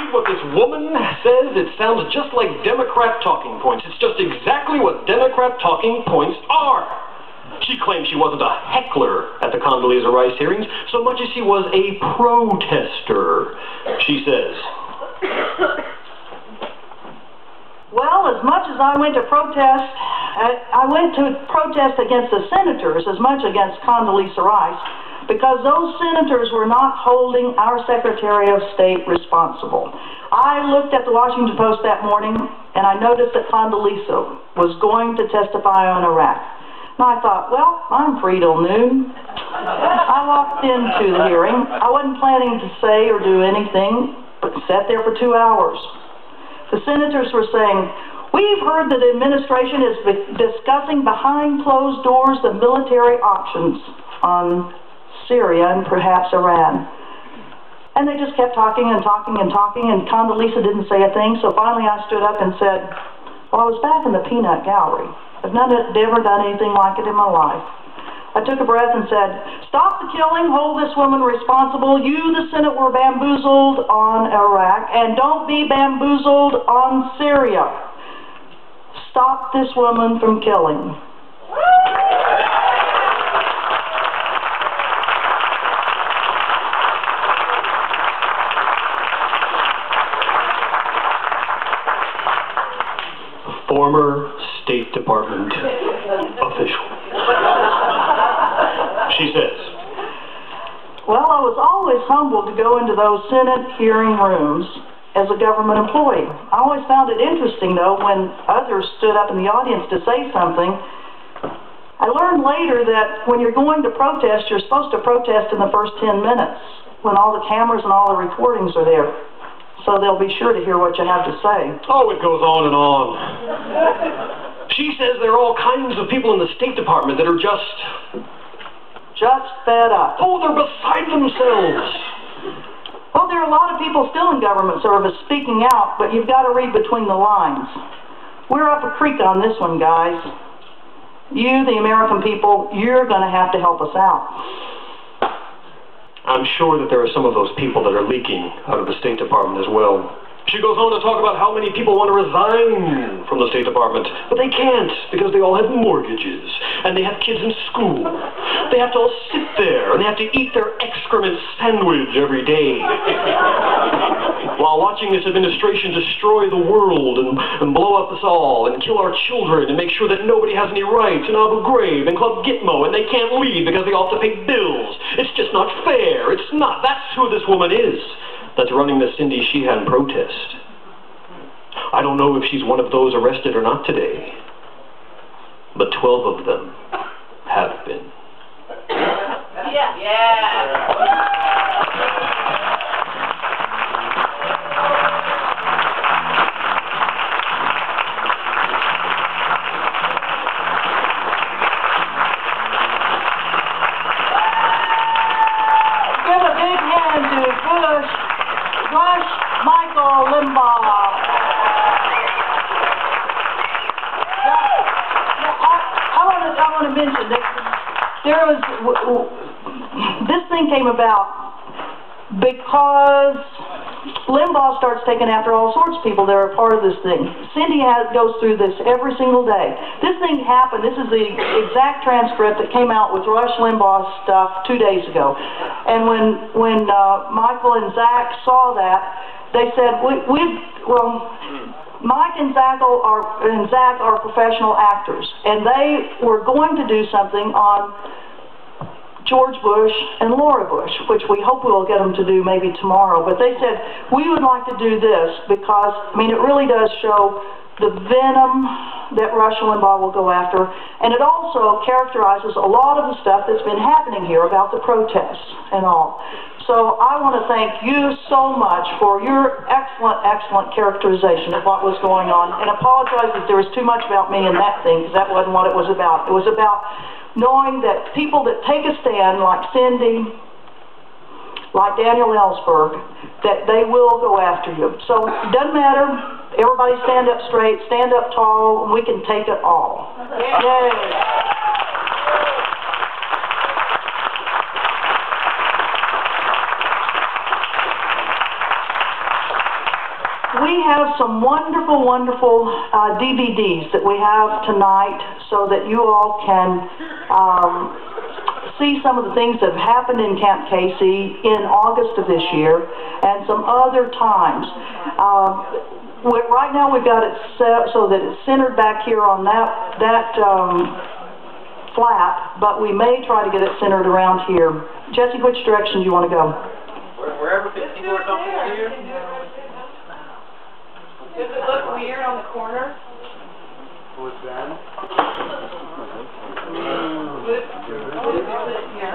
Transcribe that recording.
read what this woman says, it sounds just like Democrat talking points. It's just exactly what Democrat talking points are. She claims she wasn't a heckler at the Condoleezza Rice hearings so much as she was a protester. She says, well, as much as I went to protest, I went to protest against the senators as much against Condoleezza Rice, because those senators were not holding our Secretary of State responsible. I looked at the Washington Post that morning, and I noticed that Condoleezza was going to testify on Iraq. And I thought, well, I'm free till noon. I walked into the hearing. I wasn't planning to say or do anything, but sat there for 2 hours. The senators were saying, we've heard that the administration is discussing behind closed doors the military options on Syria and perhaps Iran. And they just kept talking and talking and talking, and Condoleezza didn't say a thing, so finally I stood up and said, well, I was back in the peanut gallery. I've never done anything like it in my life. I took a breath and said, stop the killing, hold this woman responsible. You, the Senate, were bamboozled on Iraq, and don't be bamboozled on Syria. Stop this woman from killing. Former State Department official. She says, well, I was always humbled to go into those Senate hearing rooms as a government employee. I always found it interesting, though, when others stood up in the audience to say something. I learned later that when you're going to protest, you're supposed to protest in the first 10 minutes when all the cameras and all the recordings are there. So they'll be sure to hear what you have to say. Oh, it goes on and on. She says there are all kinds of people in the State Department that are just fed up. Oh, they're beside themselves. Well, there are a lot of people still in government service speaking out, but you've got to read between the lines. We're up a creek on this one, guys. You, the American people, you're going to have to help us out. I'm sure that there are some of those people that are leaking out of the State Department as well. She goes on to talk about how many people want to resign from the State Department, but they can't because they all have mortgages, and they have kids in school. They have to all sit there, and they have to eat their excrement sandwich every day. While watching this administration destroy the world and blow up us all and kill our children and make sure that nobody has any rights in Abu Ghraib and Club Gitmo and they can't leave because they all have to pay bills. It's just not fair. It's not. That's who this woman is that's running the Cindy Sheehan protest. I don't know if she's one of those arrested or not today, but 12 of them have been. Yeah. Yeah. Give a big hand to Rush Michael Limbaugh. I want to mention that this thing came about because Limbaugh starts taking after all sorts of people that are part of this thing. Cindy goes through this every single day. This thing happened. This is the exact transcript that came out with Rush Limbaugh's stuff 2 days ago. And when Michael and Zach saw that, they said, Mike and Zach are professional actors, and they were going to do something on George Bush and Laura Bush, which we hope we'll get them to do maybe tomorrow. But they said, we would like to do this because, I mean, it really does show the venom that Rush Limbaugh will go after, and it also characterizes a lot of the stuff that's been happening here about the protests and all. So I want to thank you so much for your excellent, excellent characterization of what was going on, and apologize if there was too much about me in that thing, because that wasn't what it was about. It was about knowing that people that take a stand, like Cindy, like Daniel Ellsberg, that they will go after you. So it doesn't matter. Everybody stand up straight, stand up tall, and we can take it all. Yay. have some wonderful, wonderful DVDs that we have tonight so that you all can see some of the things that have happened in Camp Casey in August of this year and some other times. Right now we've got it set so that it's centered back here on that flat, but we may try to get it centered around here. Jesse, which direction do you want to go? Wherever people are talking to you. Does it look weird on the corner? What's that? Would it sit here?